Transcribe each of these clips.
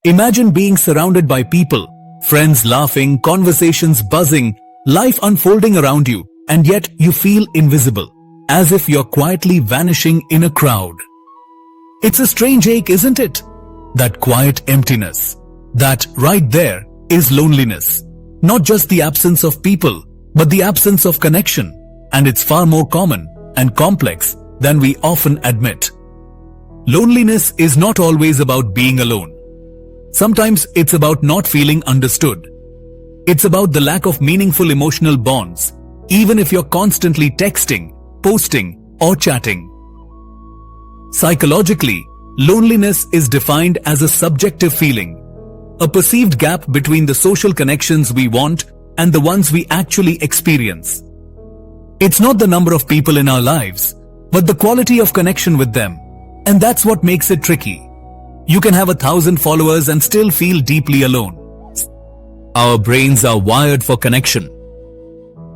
Imagine being surrounded by people, friends laughing, conversations buzzing, life unfolding around you, and yet you feel invisible, as if you're quietly vanishing in a crowd. It's a strange ache, isn't it? That quiet emptiness. That right there is loneliness. Not just the absence of people, but the absence of connection. And it's far more common and complex than we often admit. Loneliness is not always about being alone. Sometimes it's about not feeling understood. It's about the lack of meaningful emotional bonds, even if you're constantly texting, posting, or chatting. Psychologically, loneliness is defined as a subjective feeling, a perceived gap between the social connections we want and the ones we actually experience. It's not the number of people in our lives, but the quality of connection with them. And that's what makes it tricky. You can have 1,000 followers and still feel deeply alone. Our brains are wired for connection.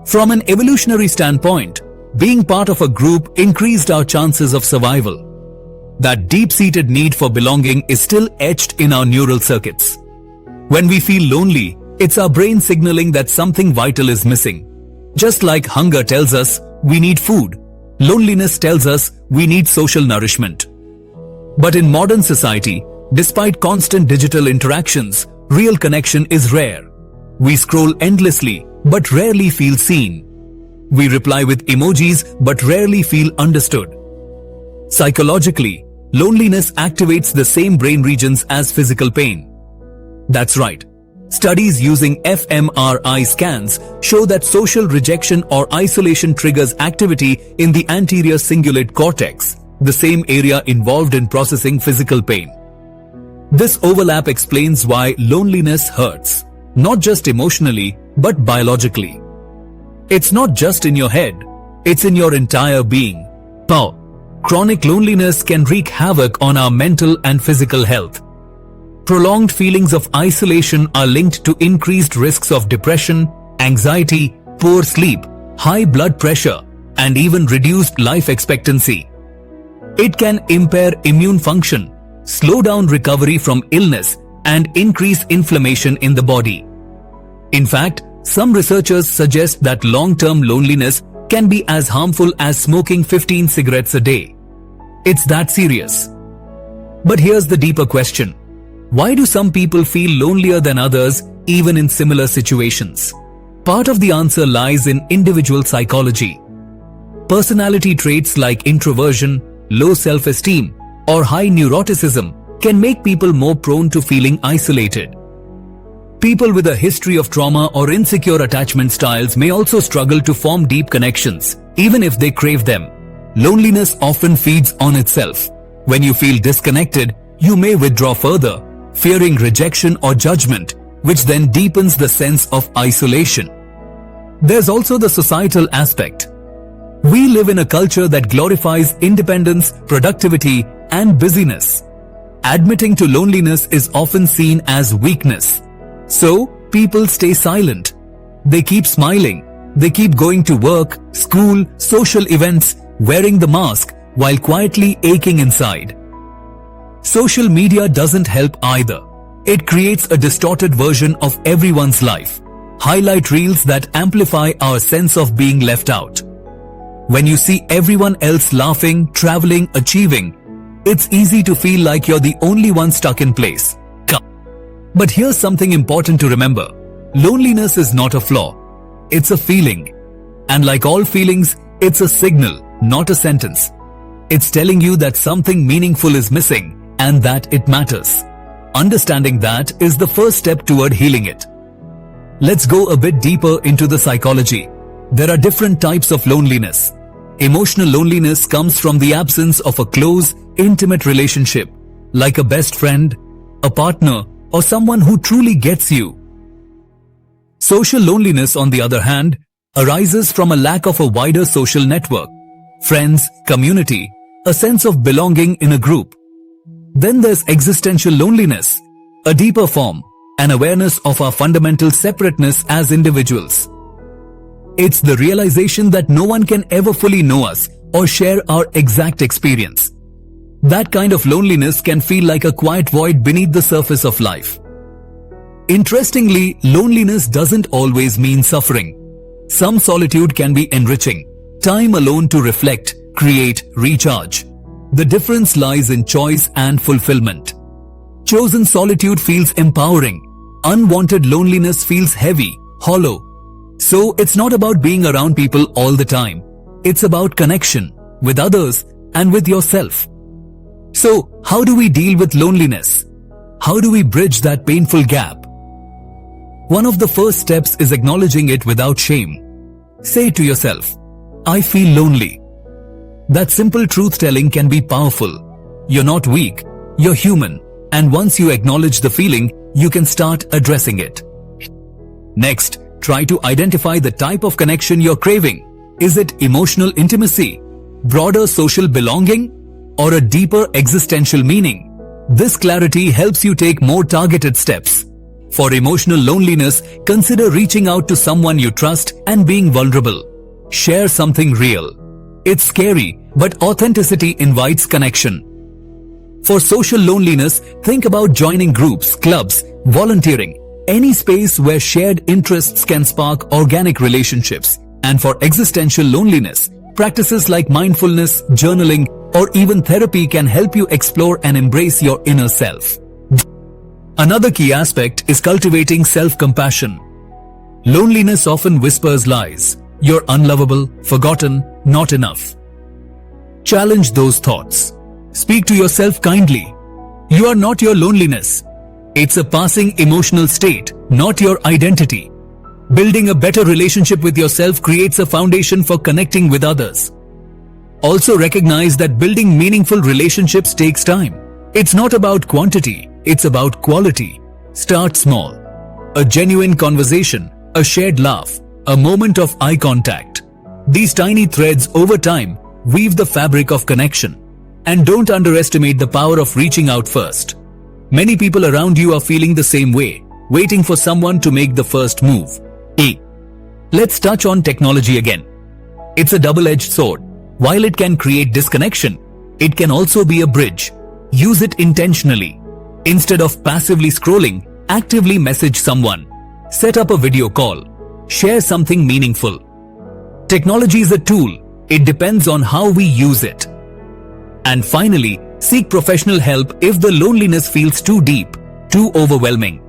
From an evolutionary standpoint, being part of a group increased our chances of survival. That deep-seated need for belonging is still etched in our neural circuits. When we feel lonely, it's our brain signaling that something vital is missing. Just like hunger tells us we need food, loneliness tells us we need social nourishment. But in modern society, despite constant digital interactions, real connection is rare. We scroll endlessly, but rarely feel seen. We reply with emojis, but rarely feel understood. Psychologically, loneliness activates the same brain regions as physical pain. That's right. Studies using fMRI scans show that social rejection or isolation triggers activity in the anterior cingulate cortex, the same area involved in processing physical pain. This overlap explains why loneliness hurts, not just emotionally, but biologically. It's not just in your head, it's in your entire being. Now, chronic loneliness can wreak havoc on our mental and physical health. Prolonged feelings of isolation are linked to increased risks of depression, anxiety, poor sleep, high blood pressure, and even reduced life expectancy. It can impair immune function, slow down recovery from illness, and increase inflammation in the body. In fact, some researchers suggest that long-term loneliness can be as harmful as smoking 15 cigarettes a day. It's that serious. But here's the deeper question. Why do some people feel lonelier than others, even in similar situations? Part of the answer lies in individual psychology. Personality traits like introversion, low self-esteem, or high neuroticism can make people more prone to feeling isolated. People with a history of trauma or insecure attachment styles may also struggle to form deep connections, even if they crave them. Loneliness often feeds on itself. When you feel disconnected, you may withdraw further, fearing rejection or judgment, which then deepens the sense of isolation. There's also the societal aspect. We live in a culture that glorifies independence, productivity, and busyness. Admitting to loneliness is often seen as weakness. So, people stay silent. They keep smiling. They keep going to work, school, social events, wearing the mask, while quietly aching inside. Social media doesn't help either. It creates a distorted version of everyone's life. Highlight reels that amplify our sense of being left out. When you see everyone else laughing, traveling, achieving, it's easy to feel like you're the only one stuck in place. But here's something important to remember. Loneliness is not a flaw. It's a feeling. And like all feelings, it's a signal, not a sentence. It's telling you that something meaningful is missing and that it matters. Understanding that is the first step toward healing it. Let's go a bit deeper into the psychology. There are different types of loneliness. Emotional loneliness comes from the absence of a close, intimate relationship, like a best friend, a partner, or someone who truly gets you. Social loneliness, on the other hand, arises from a lack of a wider social network, friends, community, a sense of belonging in a group. Then there's existential loneliness, a deeper form, an awareness of our fundamental separateness as individuals. It's the realization that no one can ever fully know us or share our exact experience. That kind of loneliness can feel like a quiet void beneath the surface of life. Interestingly, loneliness doesn't always mean suffering. Some solitude can be enriching. Time alone to reflect, create, recharge. The difference lies in choice and fulfillment. Chosen solitude feels empowering. Unwanted loneliness feels heavy, hollow. So it's not about being around people all the time. It's about connection with others and with yourself. So, how do we deal with loneliness? How do we bridge that painful gap? One of the first steps is acknowledging it without shame. Say to yourself, I feel lonely. That simple truth-telling can be powerful. You're not weak, you're human, and once you acknowledge the feeling, you can start addressing it. Next, try to identify the type of connection you're craving. Is it emotional intimacy, broader social belonging, or a deeper existential meaning? This clarity helps you take more targeted steps. For emotional loneliness, consider reaching out to someone you trust and being vulnerable. Share something real. It's scary, but authenticity invites connection. For social loneliness, think about joining groups, clubs, volunteering, any space where shared interests can spark organic relationships. And for existential loneliness, practices like mindfulness, journaling, or even therapy can help you explore and embrace your inner self. Another key aspect is cultivating self-compassion. Loneliness often whispers lies. You're unlovable, forgotten, not enough. Challenge those thoughts. Speak to yourself kindly. You are not your loneliness. It's a passing emotional state, not your identity. Building a better relationship with yourself creates a foundation for connecting with others. Also recognize that building meaningful relationships takes time. It's not about quantity, it's about quality. Start small. A genuine conversation, a shared laugh, a moment of eye contact. These tiny threads over time weave the fabric of connection. And don't underestimate the power of reaching out first. Many people around you are feeling the same way, waiting for someone to make the first move. Let's touch on technology again. It's a double-edged sword. While it can create disconnection, it can also be a bridge. Use it intentionally. Instead of passively scrolling, actively message someone. Set up a video call. Share something meaningful. Technology is a tool. It depends on how we use it. And finally, seek professional help if the loneliness feels too deep, too overwhelming.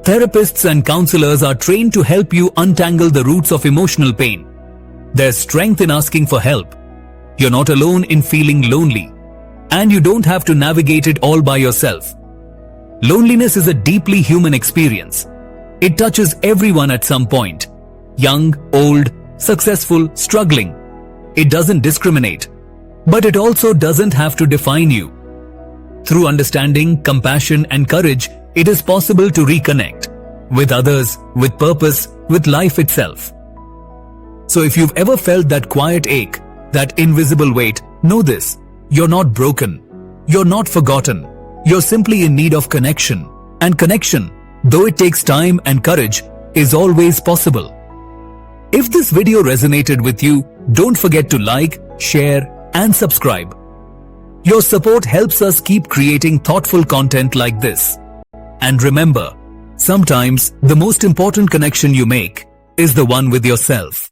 Therapists and counselors are trained to help you untangle the roots of emotional pain. There's strength in asking for help. You're not alone in feeling lonely. And you don't have to navigate it all by yourself. Loneliness is a deeply human experience. It touches everyone at some point. Young, old, successful, struggling. It doesn't discriminate. But it also doesn't have to define you. Through understanding, compassion, and courage, it is possible to reconnect with others, with purpose, with life itself. So if you've ever felt that quiet ache, that invisible weight, know this: you're not broken. You're not forgotten. You're simply in need of connection. And connection, though it takes time and courage, is always possible. If this video resonated with you, don't forget to like, share, and subscribe. Your support helps us keep creating thoughtful content like this. And remember, sometimes the most important connection you make is the one with yourself.